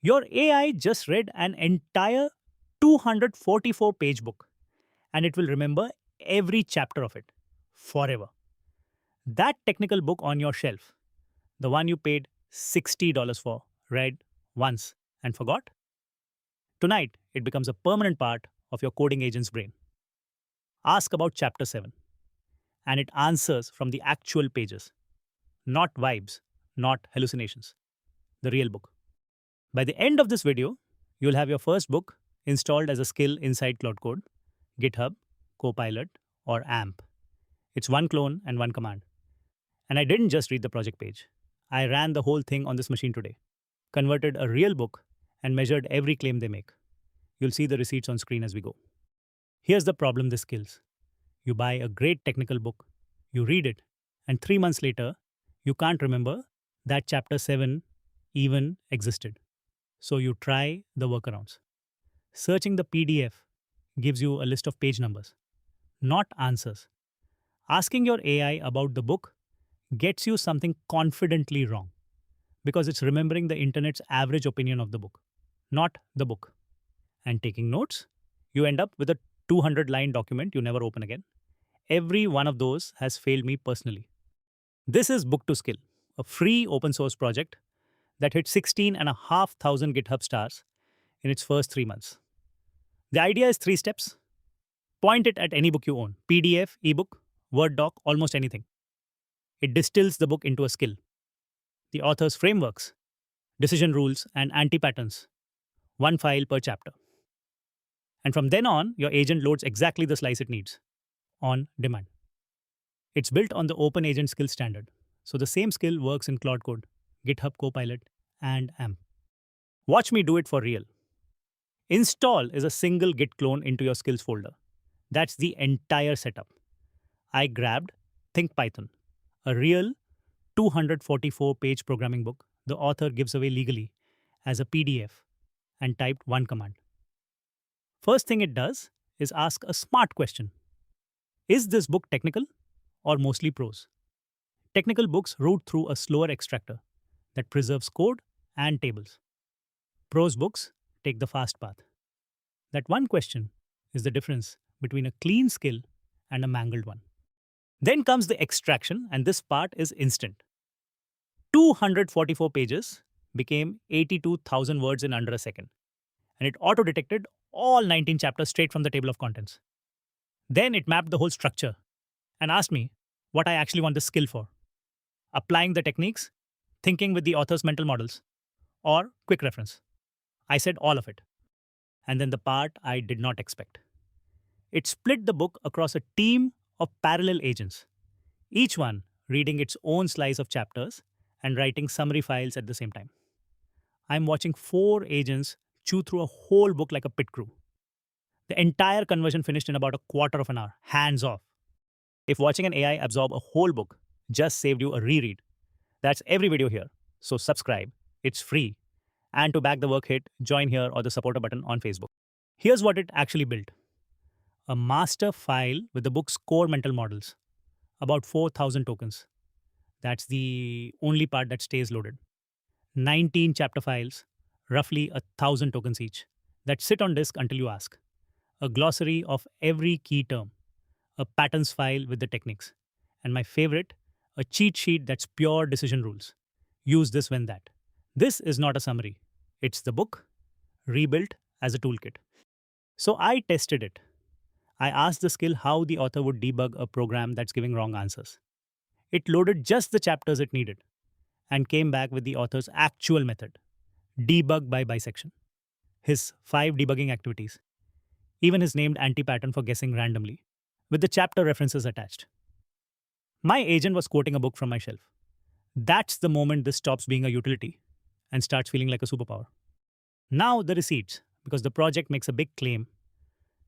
Your AI just read an entire 244-page book and it will remember every chapter of it forever. That technical book on your shelf, the one you paid $60 for, read once and forgot? Tonight, it becomes a permanent part of your coding agent's brain. Ask about chapter 7, and it answers from the actual pages, not vibes, not hallucinations, the real book. By the end of this video, you'll have your first book installed as a skill inside Claude Code, GitHub, Copilot, or AMP. It's one clone and one command. And I didn't just read the project page. I ran the whole thing on this machine today, converted a real book, and measured every claim they make. You'll see the receipts on screen as we go. Here's the problem this kills. You buy a great technical book, you read it, and 3 months later, you can't remember that chapter 7 even existed. So you try the workarounds. Searching the PDF gives you a list of page numbers, not answers. Asking your AI about the book gets you something confidently wrong because it's remembering the internet's average opinion of the book, not the book. And taking notes, you end up with a 200-line document you never open again. Every one of those has failed me personally. This is Book to Skill, a free open source project that hit 16,500 GitHub stars in its first 3 months. The idea is 3 steps. Point it at any book you own, PDF, ebook, Word doc, almost anything. It distills the book into a skill. The author's frameworks, decision rules, and anti-patterns. One file per chapter. And from then on, your agent loads exactly the slice it needs, on demand. It's built on the Open Agent Skill Standard, so the same skill works in Claude Code, GitHub Copilot, and AMP. Watch me do it for real. Install is a single Git clone into your skills folder. That's the entire setup. I grabbed ThinkPython, a real 244-page programming book the author gives away legally as a PDF, and typed one command. First thing it does is ask a smart question. Is this book technical or mostly prose? Technical books route through a slower extractor that preserves code and tables. Prose books take the fast path. That one question is the difference between a clean skill and a mangled one. Then comes the extraction, and this part is instant. 244 pages became 82,000 words in under a second, and it auto-detected all 19 chapters straight from the table of contents. Then it mapped the whole structure and asked me what I actually want this skill for. Applying the techniques, thinking with the author's mental models, or quick reference. I said all of it. And then the part I did not expect. It split the book across a team of parallel agents, each one reading its own slice of chapters and writing summary files at the same time. I'm watching 4 agents chew through a whole book like a pit crew. The entire conversion finished in about a quarter of an hour, hands off. If watching an AI absorb a whole book just saved you a reread, that's every video here. So subscribe, it's free. And to back the work, hit join here or the supporter button on Facebook. Here's what it actually built. A master file with the book's core mental models, about 4,000 tokens. That's the only part that stays loaded. 19 chapter files, roughly 1,000 tokens each, that sit on disk until you ask. A glossary of every key term, a patterns file with the techniques, and my favorite, a cheat sheet that's pure decision rules. Use this when that. This is not a summary. It's the book, rebuilt as a toolkit. So I tested it. I asked the skill how the author would debug a program that's giving wrong answers. It loaded just the chapters it needed and came back with the author's actual method, debug by bisection. His 5 debugging activities, even his named anti-pattern for guessing randomly, with the chapter references attached. My agent was quoting a book from my shelf. That's the moment this stops being a utility and starts feeling like a superpower. Now the receipts, because the project makes a big claim,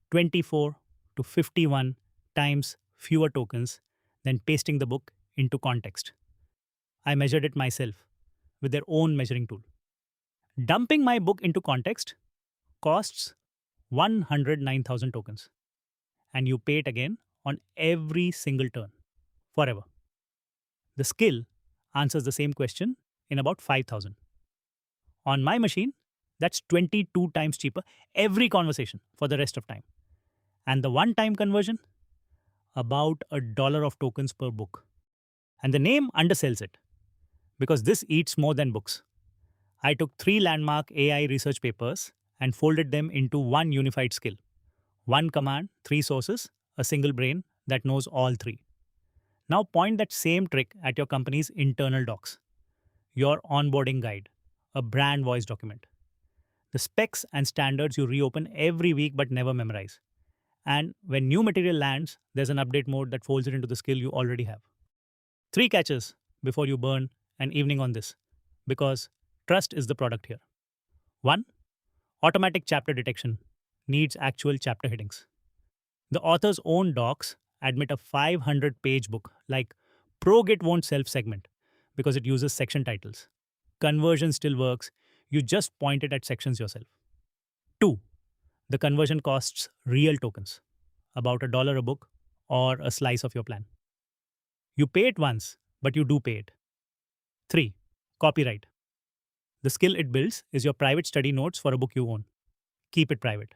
24 to 51 times fewer tokens than pasting the book into context. I measured it myself with their own measuring tool. Dumping my book into context costs 109,000 tokens, and you pay it again on every single turn, forever. The skill answers the same question in about 5,000. On my machine, That's 22 times cheaper every conversation for the rest of time. And the one time conversion, about $1 of tokens per book. And the name undersells it because this eats more than books. I took 3 landmark AI research papers and folded them into one unified skill. One command, 3 sources, a single brain that knows all 3. Now point that same trick at your company's internal docs, your onboarding guide, a brand voice document, the specs and standards you reopen every week but never memorize. And when new material lands, there's an update mode that folds it into the skill you already have. 3 catches before you burn an evening on this, because trust is the product here. 1. Automatic chapter detection needs actual chapter headings. The author's own docs admit a 500-page book like ProGit won't self-segment because it uses section titles. Conversion still works, you just point it at sections yourself. 2. The conversion costs real tokens, about $1 a book or a slice of your plan. You pay it once, but you do pay it. 3. Copyright. The skill it builds is your private study notes for a book you own. Keep it private.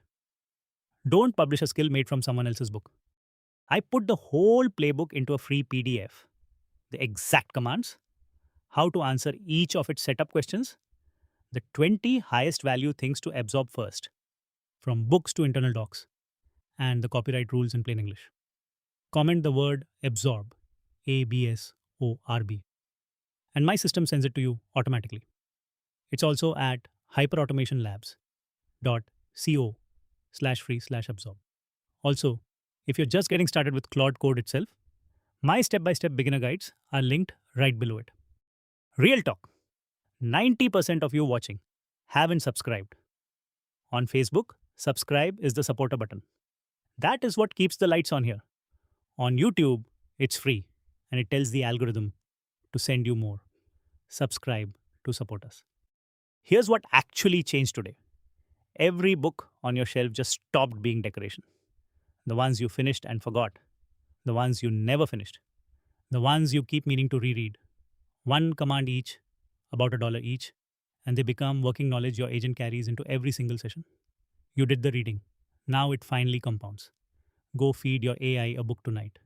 Don't publish a skill made from someone else's book. I put the whole playbook into a free PDF. The exact commands, how to answer each of its setup questions, the 20 highest value things to absorb first, from books to internal docs, and the copyright rules in plain English. Comment the word absorb, ABSORB, and my system sends it to you automatically. It's also at hyperautomationlabs.co/free/absorb. Also, if you're just getting started with Claude Code itself, my step-by-step beginner guides are linked right below it. Real talk. 90% of you watching haven't subscribed. On Facebook, subscribe is the supporter button. That is what keeps the lights on here. On YouTube, it's free and it tells the algorithm to send you more. Subscribe to support us. Here's what actually changed today. Every book on your shelf just stopped being decoration. The ones you finished and forgot. The ones you never finished. The ones you keep meaning to reread. One command each, about $1 each, and they become working knowledge your agent carries into every single session. You did the reading. Now it finally compounds. Go feed your AI a book tonight.